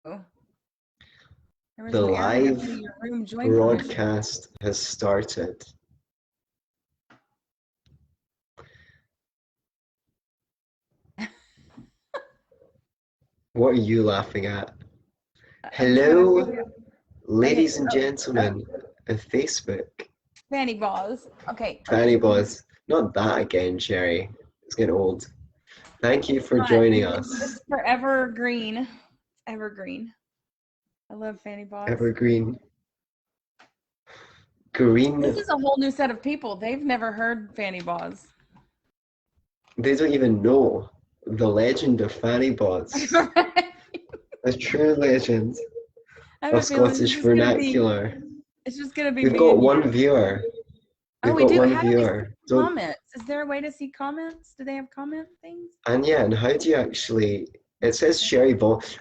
There was The an area live for your room join permission. broadcast has started. What are you laughing at? Hello, ladies and gentlemen of Facebook. Fanny balls. Okay. Fanny Buzz. Not that again, Sherry. It's getting old. Thank you for joining us. It's forever green. It's evergreen. I love Fanny balls. Evergreen. Green. This is a whole new set of people. They've never heard Fanny balls. They don't even know the legend of Fanny Buzz. A true legend of Scottish vernacular. It's just gonna be. We've got one viewer. We've got one viewer. Comments. Is there a way to see comments? Do they have comment things? And how do you actually? It says Sherry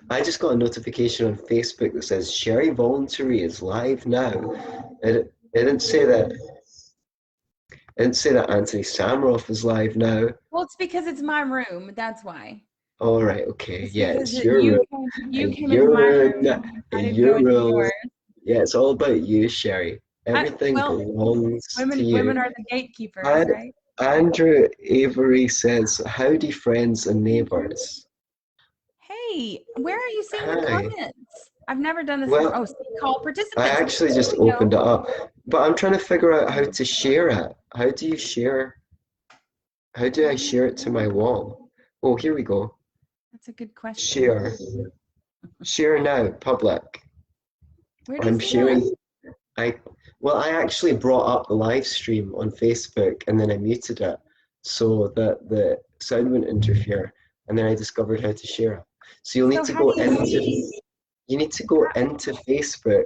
I just got a notification on Facebook that says Sherry Voluntary is live now. It didn't say that. It didn't say that Antony Sammeroff is live now. Well, it's because it's my room. That's why. All right. Okay. It's it's your room. You came into my room. Your room. Yeah, it's all about you, Sherry. Everything belongs to you. Women are the gatekeepers, right? Andrew Avery says, "Howdy, friends and neighbors." Hey, where are you seeing the comments? I've never done this. Well, call participants. I actually just opened it up, but I'm trying to figure out how to share it. How do you share? How do I share it to my wall? Oh, here we go. That's a good question. Share. Share now, public. Where do you see sharing. I actually brought up the live stream on Facebook and then I muted it so that the sound wouldn't interfere. And then I discovered how to share it. So you'll need to go into Facebook,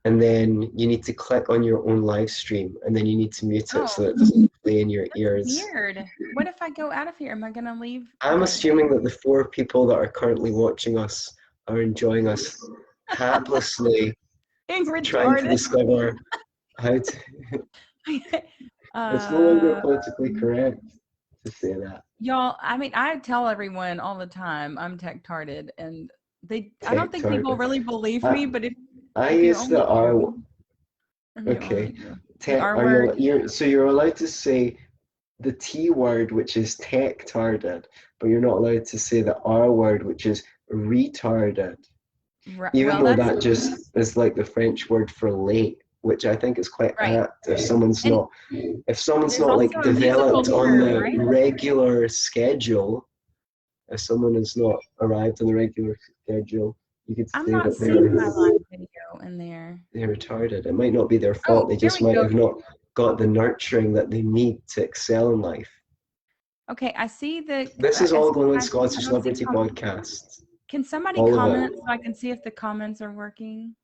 and then you need to click on your own live stream, and then you need to mute it so that it doesn't play in your ears. Weird. What if I go out of here? Am I gonna leave? I'm assuming that the 4 people that are currently watching us are enjoying us haplessly trying to discover how to. It's no longer politically correct to say that. Y'all, I mean, I tell everyone all the time I'm tech-tarded, and I don't think people really believe me, but if I use the R. Okay. So you're allowed to say the T word, which is tech-tarded, but you're not allowed to say the R word, which is retarded. Right. Even though that just is like the French word for late, which I think is quite apt if someone's not like developed on the regular schedule. If someone has not arrived on the regular schedule, you could say that they're my live video in there. They're retarded. It might not be their fault. They just might have not got the nurturing that they need to excel in life. Okay, I see the. This is all going on Scottish Liberty Podcast. Can somebody comment so I can see if the comments are working?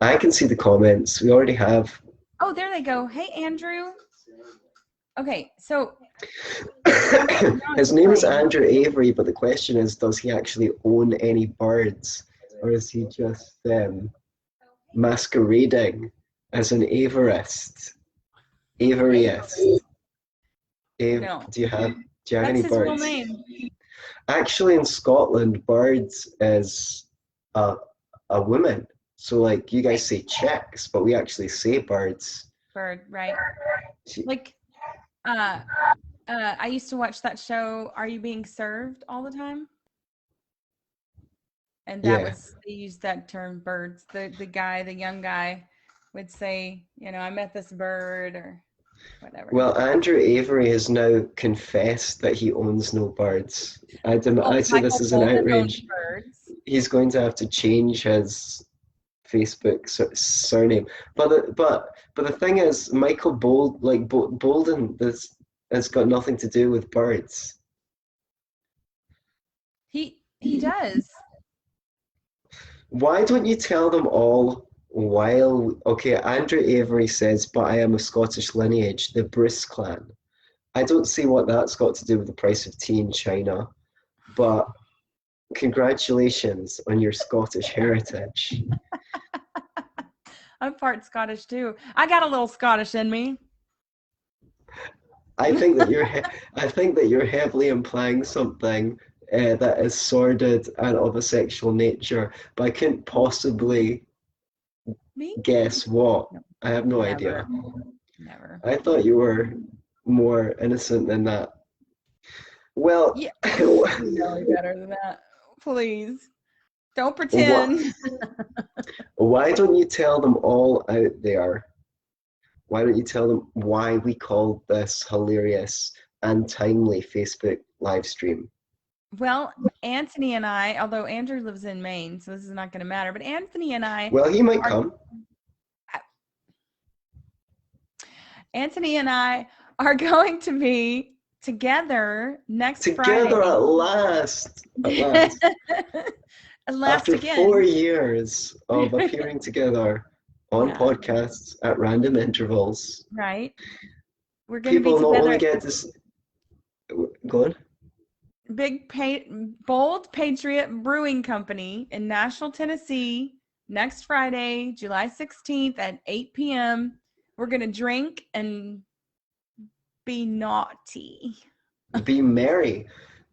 I can see the comments. We already have. Oh, there they go. Hey, Andrew. Okay, so. His name is Andrew Avery, but the question is, does he actually own any birds? Or is he just masquerading as an aviarist? No. Do you have any birds? That's his real name. Actually, in Scotland, birds is a woman. So, like, you guys say chicks, but we actually say birds. Bird, right? Like, I used to watch that show, Are You Being Served, all the time? And they used that term, birds. The young guy would say, I met this bird or whatever. Well, Andrew Avery has now confessed that he owns no birds. I say this is an outrage. He's going to have to change his Facebook surname. But the thing is, Michael Bolden, this has got nothing to do with birds. He does. Why don't you tell them all Andrew Avery says, but I am of Scottish lineage, the Bruce clan. I don't see what that's got to do with the price of tea in China, but congratulations on your Scottish heritage. I'm part Scottish too. I got a little Scottish in me. I think that you're heavily implying something that is sordid and of a sexual nature, but I couldn't possibly Me? guess what. No, I have no never. idea. Never. I thought you were more innocent than that. Well, Yeah. You know me better than that. Please. Don't pretend. why don't you tell them all out there? Why don't you tell them why we called this hilarious and timely Facebook live stream? Well, Anthony and I, although Andrew lives in Maine, so this is not going to matter, but Anthony and I Well, he might are come. Anthony and I are going to be together next Together Friday. at last. At last. At last After again. 4 years of appearing together on podcasts at random intervals. Right. We're going to be People not together. only get to go on. Bold Patriot Brewing Company in Nashville, Tennessee, next Friday, July 16th at 8 p.m. We're going to drink and be naughty. Be merry.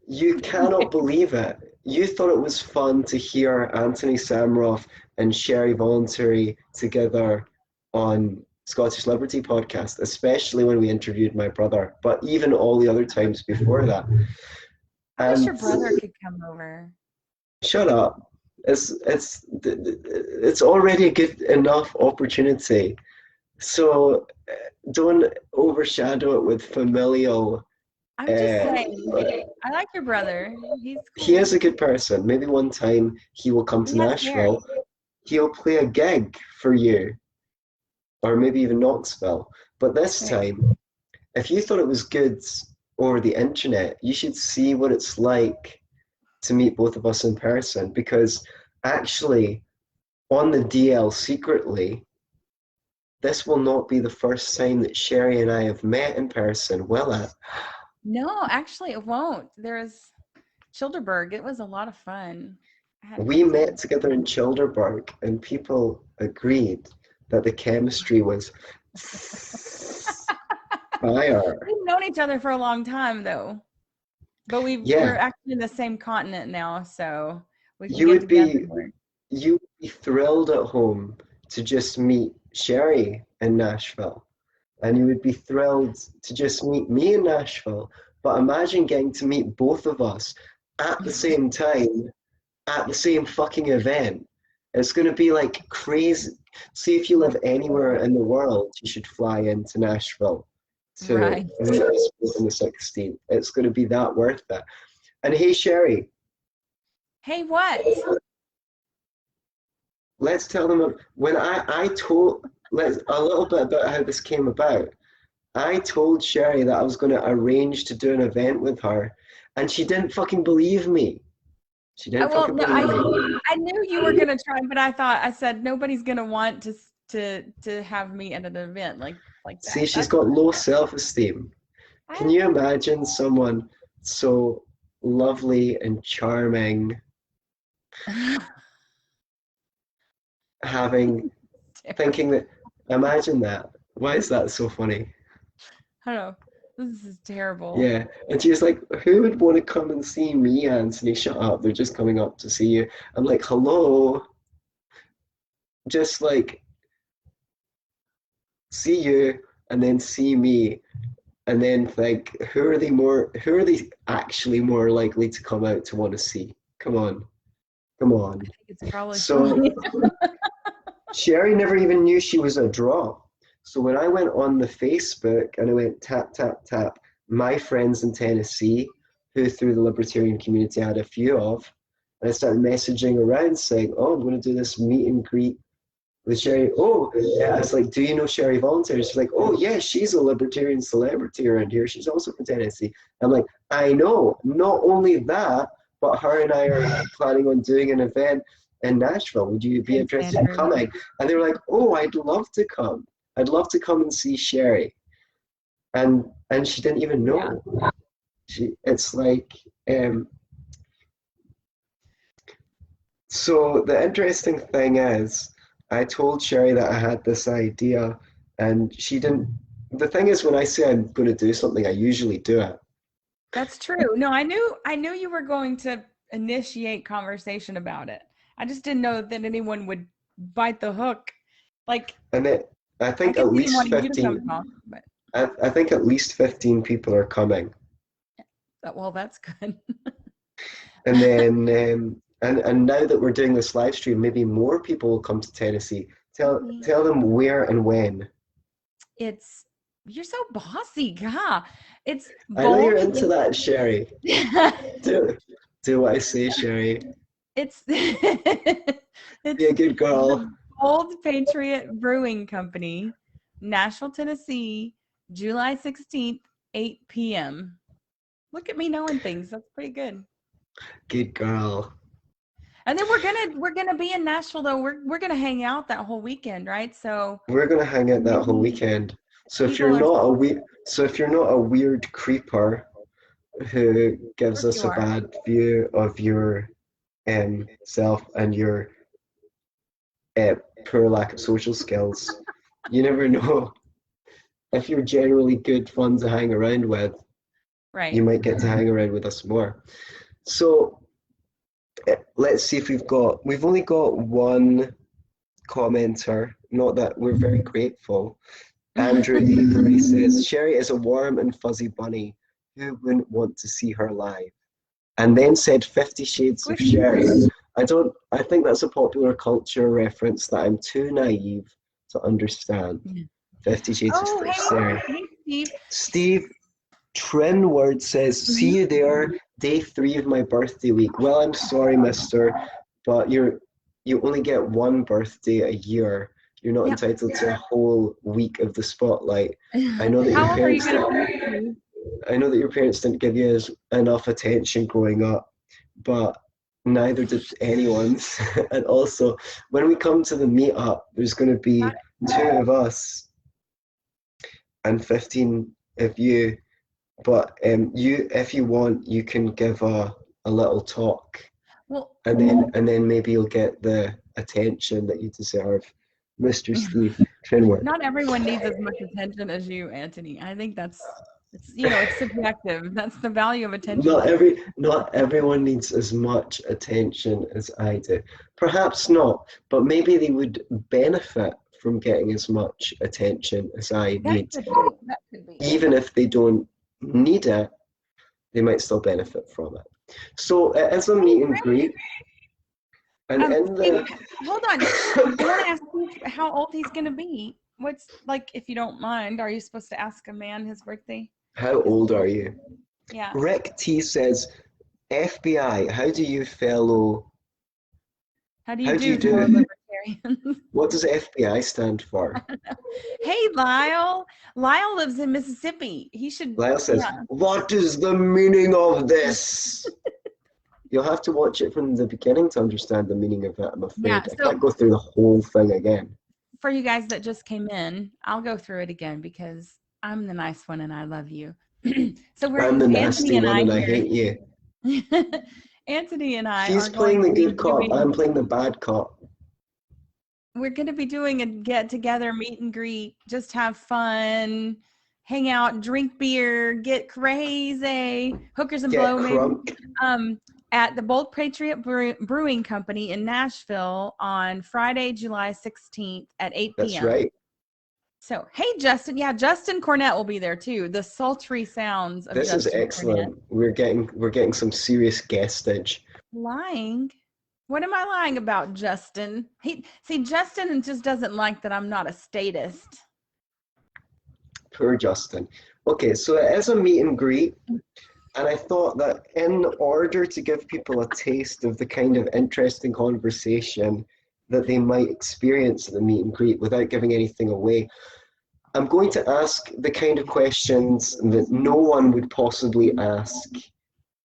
You cannot believe it. You thought it was fun to hear Antony Sammeroff and Sherry Voluntary together on Scottish Liberty podcast, especially when we interviewed my brother, but even all the other times before that. I wish your brother could come over. Shut up. It's already a good enough opportunity. So don't overshadow it with familial. I'm just saying, I like your brother. He's cool. He is a good person. Maybe one time he will come to Nashville. He'll play a gig for you, or maybe even Knoxville. But this time, if you thought it was good over the internet, you should see what it's like to meet both of us in person, because actually on the DL secretly, this will not be the first time that Sherry and I have met in person, will it? No, actually it won't. There's Childerberg. It was a lot of fun. We met together in Childerberg and people agreed that the chemistry was fire. We've known each other for a long time though. But we're actually in the same continent now, so we can get together more. You would be thrilled at home to just meet Sherry in Nashville. And you would be thrilled to just meet me in Nashville. But imagine getting to meet both of us at the same time, at the same fucking event. It's going to be like crazy. See, if you live anywhere in the world, you should fly into Nashville to meet us on the 16th. It's going to be that worth it. And hey, Sherry. Hey, what? Let's tell them when I told a little bit about how this came about. I told Sherry that I was going to arrange to do an event with her, and she didn't fucking believe me. She didn't fucking believe me. I knew you were going to try, but I said nobody's going to want to have me at an event like that. See, she's got low self-esteem. Can you imagine someone so lovely and charming thinking that, imagine that. Why is that so funny? I don't know. This is terrible. Yeah. And she's like, who would want to come and see me, Anthony? Shut up. They're just coming up to see you. I'm like, hello. Just like, see you and then see me and then think, who are they actually more likely to come out to want to see? Come on. I think it's probably so. Sherry never even knew she was a draw. So when I went on the Facebook and I went tap, tap, tap, my friends in Tennessee, who through the libertarian community I had a few of, and I started messaging around saying, oh, I'm going to do this meet and greet with Sherry. Oh, yeah. I was like, do you know Sherry Voluntary? She's like, oh, yeah, she's a libertarian celebrity around here. She's also from Tennessee. I'm like, I know. Not only that, but her and I are planning on doing an event in Nashville. Would you be interested in coming? And they were like, oh, I'd love to come. I'd love to come and see Sherry. And she didn't even know. Yeah. It's like, so the interesting thing is, I told Sherry that I had this idea and she didn't. The thing is, when I say I'm going to do something, I usually do it. That's true. No, I knew you were going to initiate conversation about it. I just didn't know that anyone would bite the hook. Like, And I I think could at see them least wanting you to come 15, talk, but I think at least 15 people are coming. well, that's good. And then, and now that we're doing this live stream, maybe more people will come to Tennessee. Tell them where and when. You're so bossy, God. It's I know you're bold. into that, Sherry. Do what I say, Sherry. It's Be a good girl. the Bold Patriot Brewing Company, Nashville, Tennessee, July 16th, 8 p.m. Look at me knowing things. That's pretty good. Good girl. And then we're gonna be in Nashville though. We're gonna hang out that whole weekend, right? So We're gonna hang out that whole weekend. So if you're not a weird creeper who gives us a bad view of your self and your poor lack of social skills, you never know. If you're generally good fun to hang around with, right, you might get to hang around with us more. So let's see if we've only got one commenter, not that we're very grateful. Andrew Avery says, Sherry is a warm and fuzzy bunny. Who wouldn't want to see her live? And then said 50 Shades of Sherry. I think that's a popular culture reference that I'm too naive to understand. 50 Shades of Sherry. Hey, Steve Trinward says, see you there, day 3 of my birthday week. Well, I'm sorry, mister, but you only get one birthday a year. You're not entitled to a whole week of the spotlight. I know that your parents didn't give you enough attention growing up, but neither did anyone's. And also, when we come to the meetup, there's going to be 2 of us and 15 of you. But if you want, you can give a little talk, and then maybe you'll get the attention that you deserve, Mr. Steve Trinward. Not everyone needs as much attention as you, Antony. I think it's subjective. That's the value of attention. Not everyone needs as much attention as I do. Perhaps not, but maybe they would benefit from getting as much attention as I need. That could be. Even if they don't need it, they might still benefit from it. So it is a meet and greet. And hold on. I want to ask you how old he's going to be. What's, like, if you don't mind, are you supposed to ask a man his birthday? How old are you? Yeah. Rick T says, FBI, how do you do libertarians? What does FBI stand for? Hey, Lyle. Lyle lives in Mississippi. Lyle says, what is the meaning of this? You'll have to watch it from the beginning to understand the meaning of it, I'm afraid. I can't go through the whole thing again. For you guys that just came in, I'll go through it again because I'm the nice one and I love you. So I'm the nasty one and I hate you. Antony and I She's playing the good cop. I'm playing the bad cop. We're going to be doing a get-together, meet and greet, just have fun, hang out, drink beer, get crazy, hookers and blow, maybe. At the Bold Patriot Brewing Company in Nashville on Friday, July 16th at 8 p.m. That's right. So, hey, Justin. Yeah, Justin Cornett will be there too. The sultry sounds of Justin. This is excellent. Cornett. We're getting some serious guestage. Lying? What am I lying about, Justin? Justin just doesn't like that I'm not a statist. Poor Justin. Okay, so it is a meet and greet. And I thought that in order to give people a taste of the kind of interesting conversation that they might experience at the meet and greet without giving anything away, I'm going to ask the kind of questions that no one would possibly ask.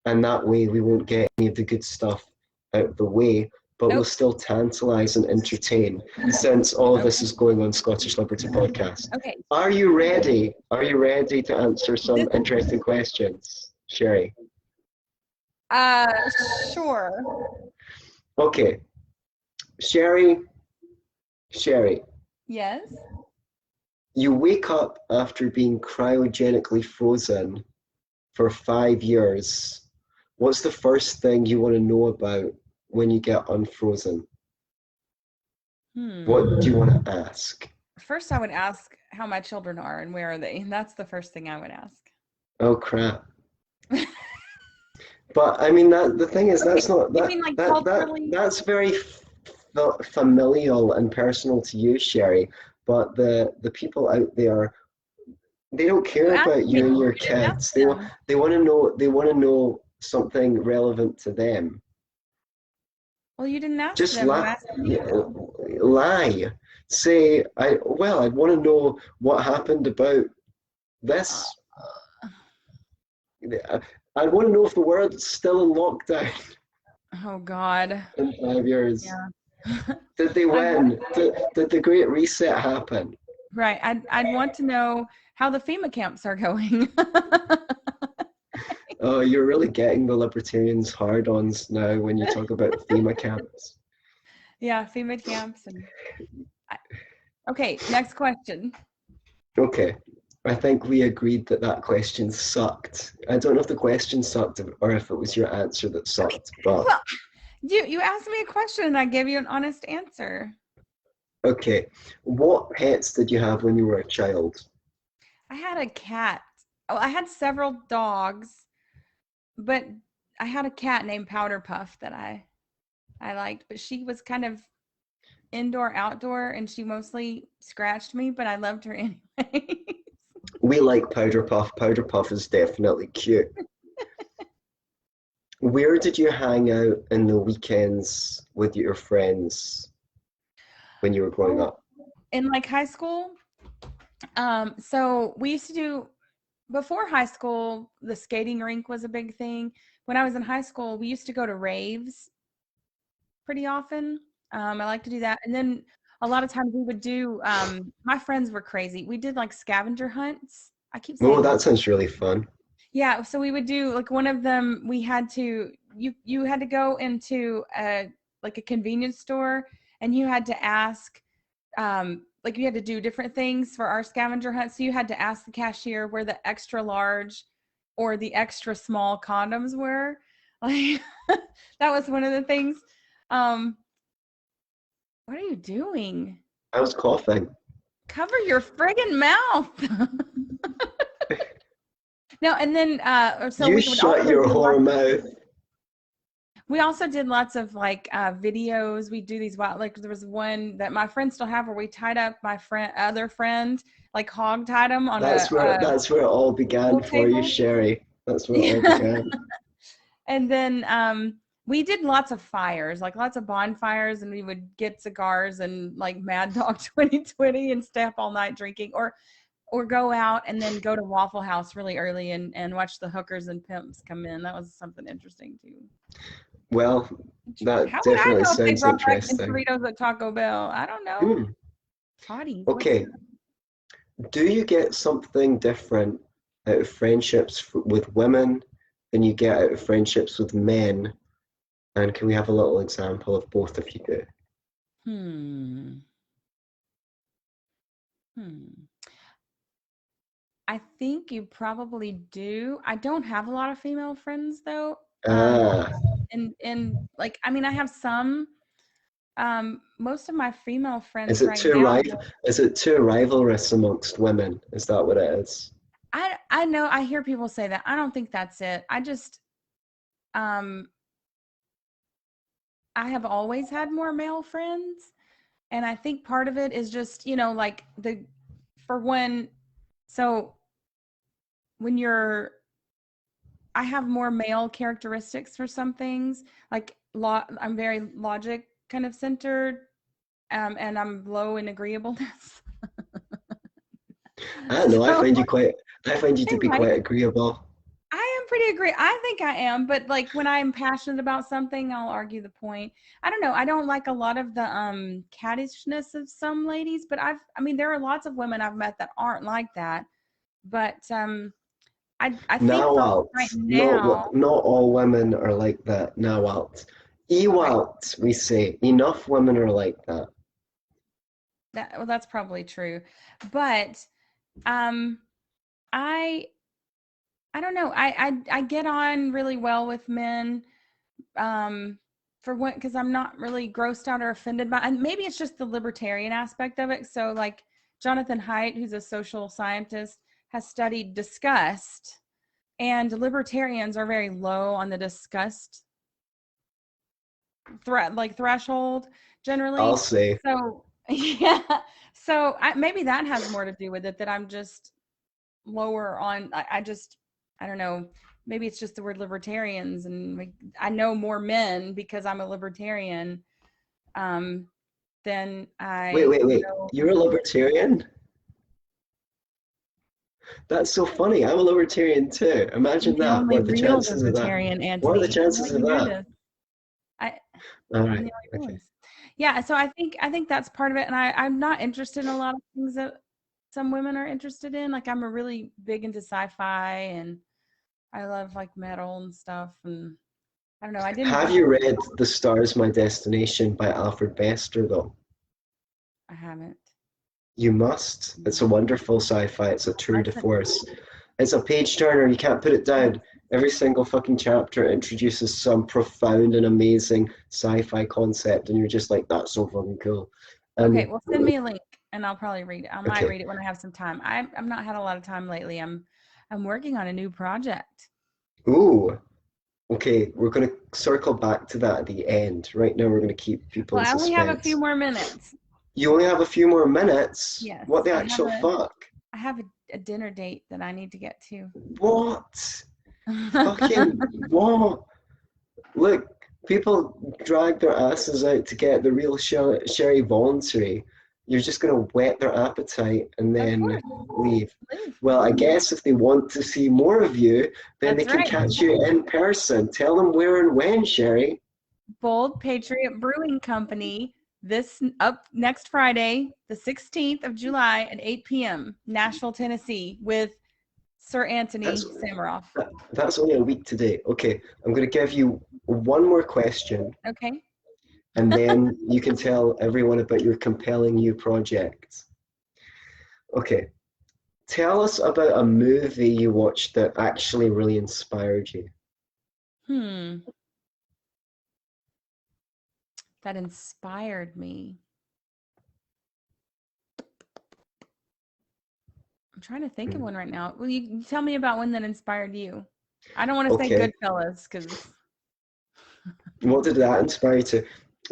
And that way we won't get any of the good stuff out of the way, but we'll still tantalize and entertain, since all of this is going on Scottish Liberty Podcast. Okay. Are you ready? Are you ready to answer some interesting questions, Sherry? Sure. Okay. Sherry. Yes? You wake up after being cryogenically frozen for 5 years, what's the first thing you want to know about when you get unfrozen? What do you want to ask? First, I would ask how my children are and where are they. That's the first thing I would ask. Oh crap! But I mean the thing is that's not You mean like culturally? that's very familial and personal to you, Sherry. But the people out there, they don't care about you and your kids. They want to know something relevant to them. Well, you didn't ask Just them. You asked me. lie. Say I'd want to know what happened about this. I want to know if the world's still in lockdown. Oh God. In 5 years. Yeah. Did they win? Did the Great Reset happen? Right. I'd want to know how the FEMA camps are going. Oh, you're really getting the libertarians hard-ons now when you talk about FEMA camps. Yeah, FEMA camps. Okay, next question. Okay. I think we agreed that question sucked. I don't know if the question sucked or if it was your answer that sucked. But well, you asked me a question and I gave you an honest answer. Okay. What pets did you have when you were a child? I had a cat. Oh, I had several dogs, but I had a cat named Powder Puff that I liked, but she was kind of indoor outdoor and she mostly scratched me, but I loved her anyway. We like Powder Puff. Powder Puff is definitely cute. Where did you hang out in the weekends with your friends when you were growing up? In like high school, so we used to do, before high school, the skating rink was a big thing. When I was in high school, we used to go to raves pretty often. I like to do that. And then a lot of times we would do, my friends were crazy. We did like scavenger hunts. I keep saying, Oh, that sounds really fun. Yeah, so we would do like one of them. We had to you had to go into like a convenience store and you had to ask, like you had to do different things for our scavenger hunt. So you had to ask the cashier where the extra large or the extra small condoms were. Like that was one of the things. What are you doing? I was coughing. Cover your friggin' mouth. No, and then so you we would shut your whore mouth. We also did lots of like videos. We do these wild, like there was one that my friends still have where we tied up my other friend, like hog tied him on that's where it all began for you, Sherry. That's where it all began. And then we did lots of fires, like lots of bonfires, and we would get cigars and like Mad Dog 2020 and stay up all night drinking, or go out and then go to Waffle House really early and watch the hookers and pimps come in. That was something interesting too. Well, that definitely sounds interesting. Burritos at Taco Bell. I don't know. Hotties. Okay. Do you get something different out of friendships with women than you get out of friendships with men? And can we have a little example of both if you do? I think you probably do. I don't have a lot of female friends though. And like, I mean, I have some. Most of my female friends is it too rivalrous amongst women? Is that what it is? I know, I hear people say that. I don't think that's it. I just I have always had more male friends, and I think part of it is just, like so when I have more male characteristics for some things, like I'm very logic kind of centered, and I'm low in agreeableness. I don't know. I find you to be quite agreeable. I am pretty I think I am, but like when I'm passionate about something, I'll argue the point. I don't know. I don't like a lot of the cattishness of some ladies, but I mean, there are lots of women I've met that aren't like that. But I think right now, not all women are like that. Nawalt. Ewalt, we say. Enough women are like that. Well, that's probably true. But I I don't know. I get on really well with men. For what, because I'm not really grossed out or offended by, and maybe it's just the libertarian aspect of it. So like Jonathan Haidt, who's a social scientist, has studied disgust, and libertarians are very low on the disgust threshold generally. I'll say. So yeah, so maybe that has more to do with it, that I'm just lower on. I don't know. Maybe it's just the word libertarians, and I know more men because I'm a libertarian. Than I. Wait. You're a libertarian? That's so funny. I'm a libertarian too. Imagine The that. only What are the real chances of that? libertarian, What are the Antony. chances of that? I, All I'm right. the only Okay. one. Yeah, so I think that's part of it, and I'm not interested in a lot of things that some women are interested in. Like I'm a really big into sci-fi, and I love like metal and stuff, and I don't know. I didn't Have grow you up. read The Stars My Destination by Alfred Bester though? I haven't. You must. It's a wonderful sci-fi. It's a tour de What's it? force. It's a page turner. You can't put it down. Every single fucking chapter introduces some profound and amazing sci-fi concept, and you're just like, that's so fucking cool. Okay, And well, send me a link, and I'll probably read it. I might okay, read it when I have some time. I've not had a lot of time lately. I'm working on a new project. ooh, okay, we're gonna circle back to that at the end. Right now, we're gonna keep people Well, in I only have a few suspense. more minutes. You only have a few more minutes. Yes, What the actual fuck? I have a dinner date that I need to get to. What? Fucking what? Look, people drag their asses out to get the real Sherry Voluntary. You're just going to whet their appetite and Of then course. leave. Leave. Well, I guess if they want to see more of you, then they That's can right. catch you in person. Tell them where and when, Sherry. Bold Patriot Brewing Company, this up next Friday, the 16th of July at 8 p.m., Nashville, Tennessee, with Sir Antony That's Sammeroff. that's only a week today. Okay, I'm going to give you one more question, Okay. and then you can tell everyone about your compelling new project. Okay, tell us about a movie you watched that actually really inspired you. That inspired me. I'm trying to think of one right now. Well, you tell me about one that inspired you. I don't want to say Okay, Goodfellas because what did that inspire you to?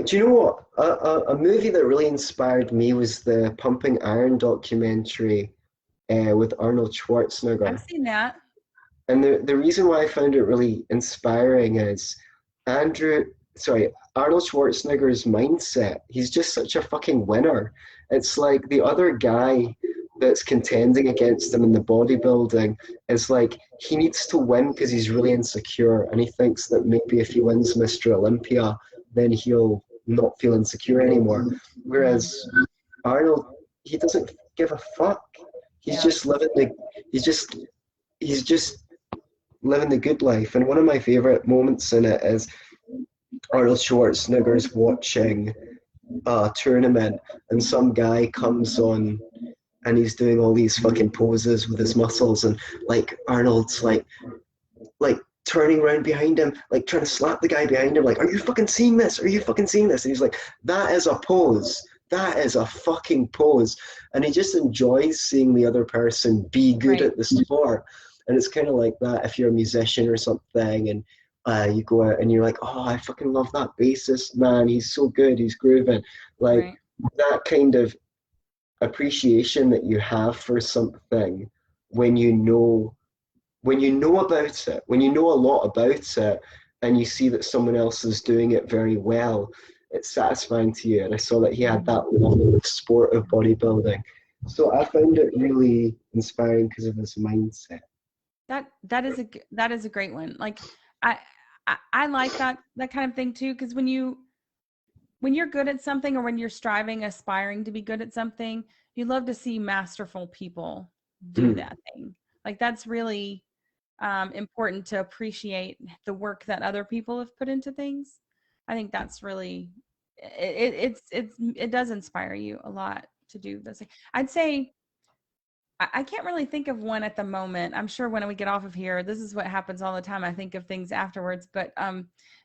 Do you know what? A movie that really inspired me was the Pumping Iron documentary with Arnold I've Schwarzenegger. seen that. And the reason why I found it really inspiring is Arnold Schwarzenegger's mindset. He's just such a fucking winner. It's like the other guy that's contending against him in the bodybuilding is like he needs to win because he's really insecure and he thinks that maybe if he wins Mr. Olympia, then he'll not feel insecure anymore. Whereas Arnold, he doesn't give a fuck. He's Yeah. just living the he's just living the good life. And one of my favorite moments in it is Arnold Schwarzenegger's watching a tournament, and some guy comes on and he's doing all these fucking poses with his muscles, and like Arnold's like turning around behind him, like trying to slap the guy behind him, like, are you fucking seeing this? Are you fucking seeing this? And he's like, that is a pose. That is a fucking pose. And he just enjoys seeing the other person be good Right. at the sport. And it's kind of like that if you're a musician or something and you go out and you're like, oh, I fucking love that bassist, man. He's so good. He's grooving. Like Right. that kind of appreciation that you have for something when you know about it, when you know a lot about it, and you see that someone else is doing it very well, it's satisfying to you. And I saw that he had that level of sport of bodybuilding. So I found it really inspiring because of his mindset. That is a great one. Like I I like that kind of thing too, because when you're good at something, or when you're striving, aspiring to be good at something, you love to see masterful people do Mm. that thing. Like that's really important, to appreciate the work that other people have put into things. I think that's really it does inspire you a lot to do this. I'd say I can't really think of one at the moment. I'm sure when we get off of here, this is what happens all the time. I think of things afterwards, but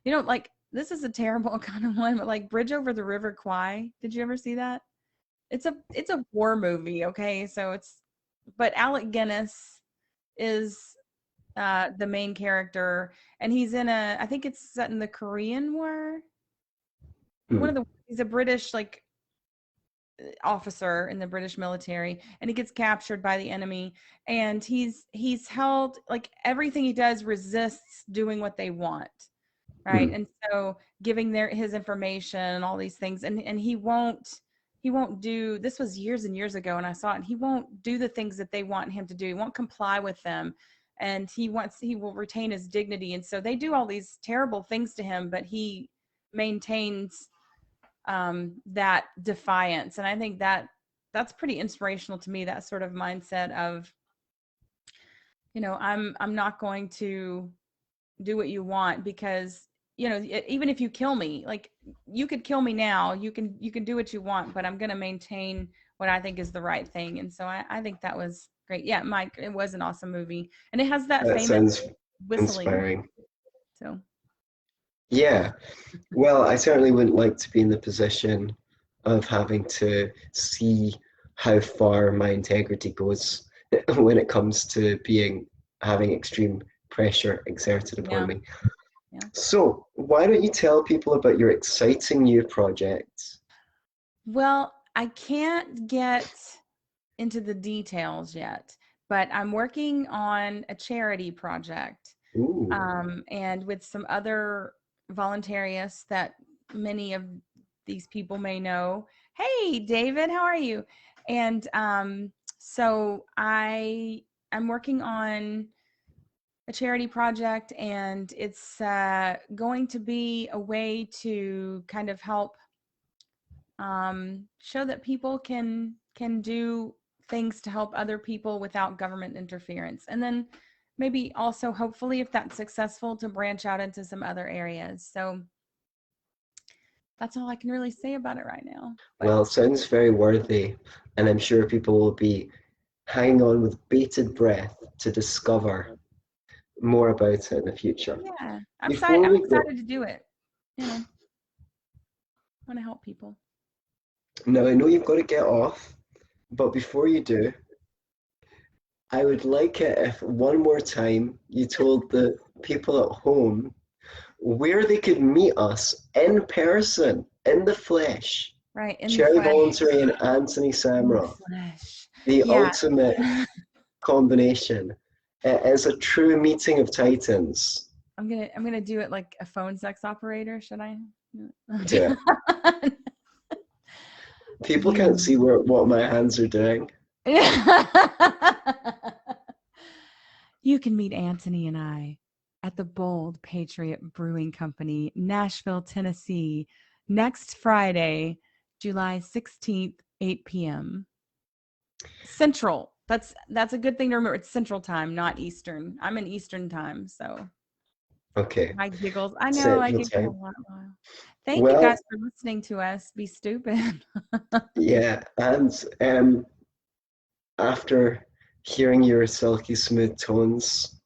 like this is a terrible kind of one, but like Bridge Over the River Kwai. Did you ever see that? It's a war movie, okay? But Alec Guinness is the main character, and I think it's set in the Korean War. He's a British like officer in the British military, and he gets captured by the enemy, and he's held, like everything he does resists doing what they want, right? And so giving his information and all these things, and he won't do, this was years and years ago and I saw it, and he won't do the things that they want him to do. He won't comply with them, and he will retain his dignity. And so they do all these terrible things to him, but he maintains that defiance. And I think that's pretty inspirational to me, that sort of mindset of, I'm not going to do what you want, because even if you kill me, like you could kill me now, you can do what you want, but I'm going to maintain what I think is the right thing. And so I think that was great. Yeah, Mike, it was an awesome movie, and it has that famous sounds whistling. Inspiring. So yeah, well, I certainly wouldn't like to be in the position of having to see how far my integrity goes when it comes to having extreme pressure exerted upon me. Yeah. So, why don't you tell people about your exciting new projects? Well, I can't get into the details yet, but I'm working on a charity project, and with some other voluntarists that many of these people may know. Hey, David, how are you? And so I'm working on a charity project, and it's going to be a way to kind of help show that people can do things to help other people without government interference. And then maybe also, hopefully, if that's successful, to branch out into some other areas. So that's all I can really say about it right now. But well, it sounds very worthy, and I'm sure people will be hanging on with bated breath to discover more about it in the future. Yeah, I'm excited to do it. I want to help people. Now, I know you've got to get off, but before you do, I would like it if one more time you told the people at home where they could meet us in person, in the flesh. Right, in Cherry the flesh. Voluntary and Antony Sammeroff. The ultimate combination. It is a true meeting of titans. I'm gonna do it like a phone sex operator. Should I? Do it. People can't see what my hands are doing. You can meet Antony and I at the Bold Patriot Brewing Company, Nashville, Tennessee, next Friday, July 16th, 8 p.m. Central. That's a good thing to remember. It's Central Time, not Eastern. I'm in Eastern Time, so. Okay. My giggles. I know I giggle a lot. Thank you guys for listening to us be stupid. Yeah, and after hearing your silky smooth tones,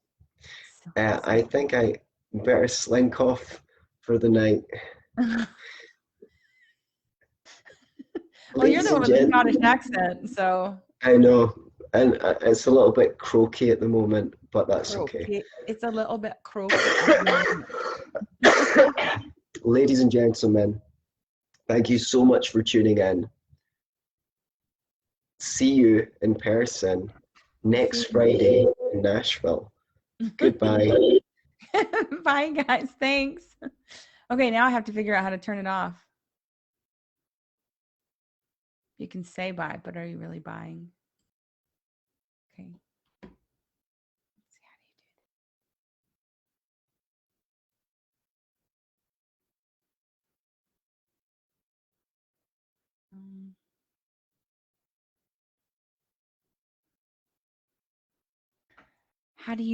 I think I better slink off for the night. Well, you're the one with the Scottish accent, so. I know, and it's a little bit croaky at the moment, but that's okay. It's a little bit croaky. Ladies and gentlemen, thank you so much for tuning in. See you in person next Friday in Nashville. Goodbye. Bye, guys. Thanks. Okay, now I have to figure out how to turn it off. You can say bye, but are you really buying? Okay. Let's see, how do you do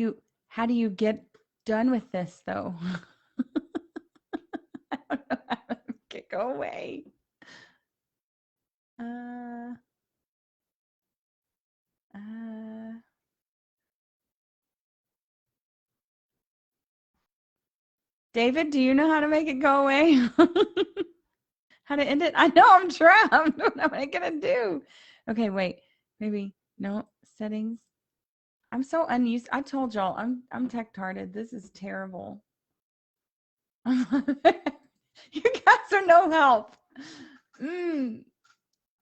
it? How do you get done with this though? I don't know how to make it go away. David, do you know how to make it go away? How to end it? I know I'm trapped. What am I gonna do? Okay, wait. Maybe no settings. I'm so unused. I told y'all I'm tech-tarded. This is terrible. You guys are no help.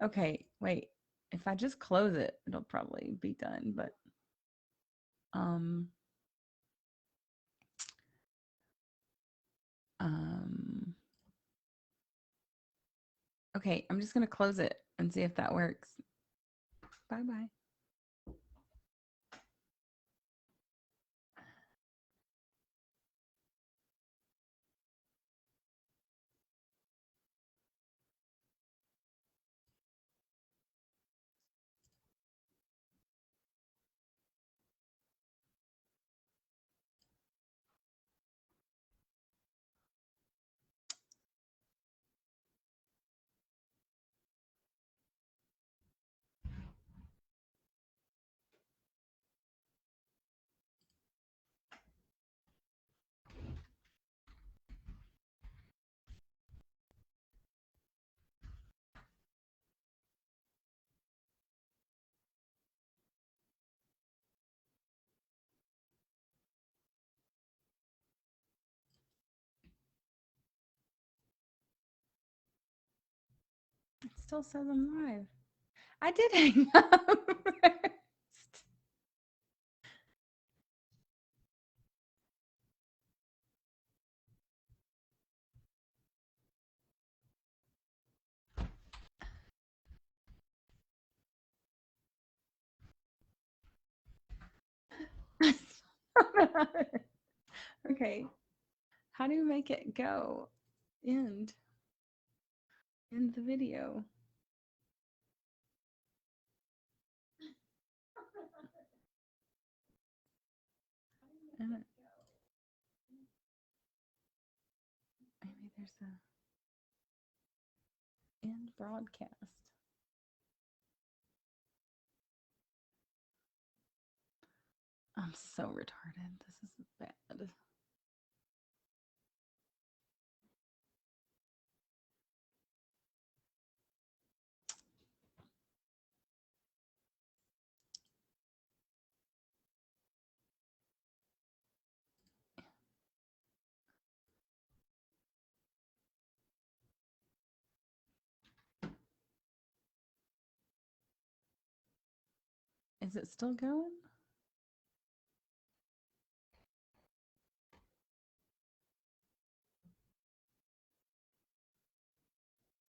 Okay, wait. If I just close it, it'll probably be done, but um okay, I'm just going to close it and see if that works. Bye-bye. It still says I'm live. I did hang up. Okay. How do you make it go? End the video. Maybe there's a end broadcast. I'm so retarded. This is bad. Is it still going?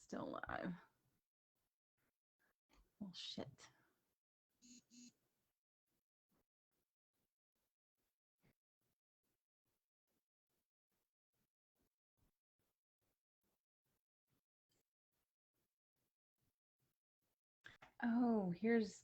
Still live. Oh, shit. Oh, here's